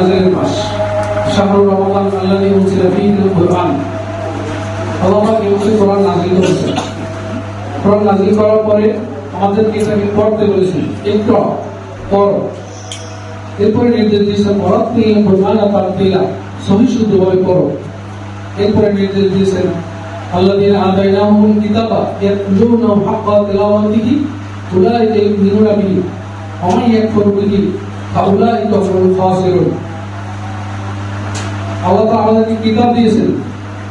মাস শাহরুর রমাদান আল্লাযী উনজিলা ফীহিল কুরআন। আল্লাহ পাক এই মাসে কোরআন নাযিল করেছেন। কোরআন নাযিল করার পরে আমাদেরকে এটাকে পড়তে বলেছেন, একটু পড়ো। এরপরে নির্দেশ দিয়েছেন ওয়ারাত্তিল কুরআনা তারতিলা, সহি শুদ্ধভাবে পড়ো। এরপরে নির্দেশ দিয়েছেন আল্লাযীনা আতাইনাহুমুল কিতাবা ইয়াতলুনাহু হাক্কা তিলাওয়াতিহি উলাইকা ইউমিনুনা বিহি ওয়া মান ইয়াকফুর বিহি ফাউলাইকা হুমুল খাসিরুন। আল্লাহ তাআলা আমাদেরকে কিতাব দিয়েছেন,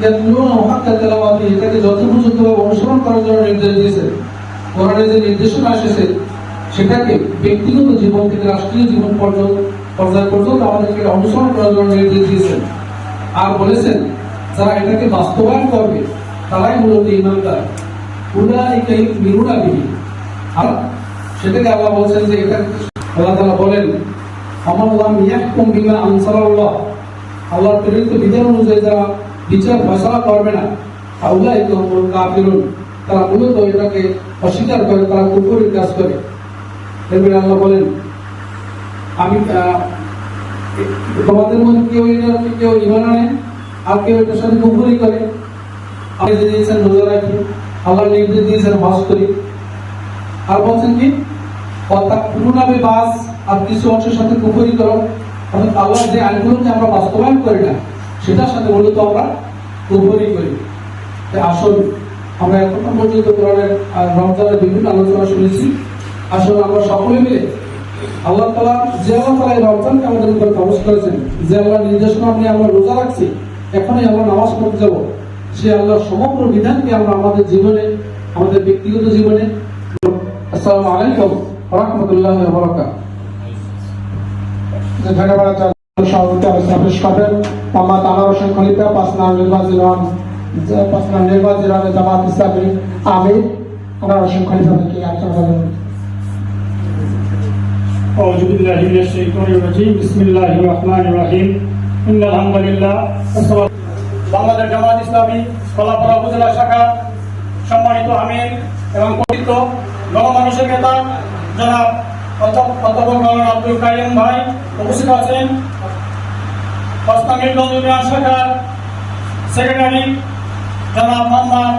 ইয়াতলুনাহু হাক্কা তিলাওয়াতিহি, এটাকে যথোপযুক্তভাবে অনুসরণ করার জন্য নির্দেশ দিয়েছেন। কোরআনে যে নির্দেশনা এসেছে সেটাকে ব্যক্তিগত জীবন থেকে রাষ্ট্রীয় জীবন পর্যায় পর্যন্ত আমাদেরকে অনুসরণ করার জন্য নির্দেশ দিয়েছেন। আর বলেছেন যারা এটাকে বাস্তবায়ন করবে তারাই মূলত ঈমানদার। উলাইকা ইউমিনুনা বিহি, আর সেটাকে আল্লাহ বলেছেন যে এটা আল্লাহ তাআলা বলেন আমান লাম ইয়াহকুম বিমা আনজালাল্লাহ, আল্লাহর প্রেরিত বিধান অনুযায়ী যারা বিচার ফয়সালা করবে না, উলাইকা হুমুল কাফিরুন, তারা মূলত এটাকে অস্বীকার করে, তারা কুফরের কাজ করে। এরপরে আল্লাহ বলেন আমি তোমাদের মধ্যে কেউ ঈমান আনে আর কেউ এটার সাথে কুফরি করে। আপনি দিয়েছেন রোজা রাখি, আল্লাহ নির্দেশ দিয়েছেন হজ করি। আর বলছেন কি অতাকফুরুনা বিবাস, আর কিছু অংশের সাথে কুফরি করো। অর্থাৎ আল্লাহ যে আইনগুলোকে আমরা বাস্তবায়ন করি না সেটার সাথে মূলত আমরা কুফরি করি। আসল আমরা এখন পর্যন্ত কোরআনের রমজানের বিভিন্ন আলোচনা শুনেছি। আসলে আমরা সকলে মিলে আল্লাহ তাআলা যে আল্লাহ তাআলা এই রমজানকে আমাদের উপর খরচ করেছেন, যে আল্লাহ নির্দেশনা নিয়ে আমরা রোজা রাখছি, এখনই আমরা নামাজ পড়তে যাব, সে আল্লাহর সমগ্র বিধানকে আমরা আমাদের জীবনে, আমাদের ব্যক্তিগত জীবনে। আসসালামু আলাইকুম ওয়া রাহমাতুল্লাহি ওয়া বারাকাতুহু। ধন্যবাদ। সভাপতি আলোচনা পেশ করবেন মোহাম্মদ আনোয়ার হোসেন খলিফা, 5 নং নির্বাচিত জামাত ইসলামী আমির। আনোয়ার হোসেন খলিফা থেকে আলোচনা করবেন। أعوذ بالله من الشيطان الرجيم بسم الله الرحمن الرحيم إن الحمد لله বাংলাদেশ জামাত ইসলামী কলাপাড়া উপজেলা শাখা সম্মানিত আমির এবং কথিত গণমানুষের নেতা জনাব অধ্যাপক মাওলানা আব্দুল কাইয়ুম ভাই উপস্থিত আছেন। মিরগঞ্জ ইউনিয়ন শাখার সেক্রেটারি জনাব মোহাম্মদ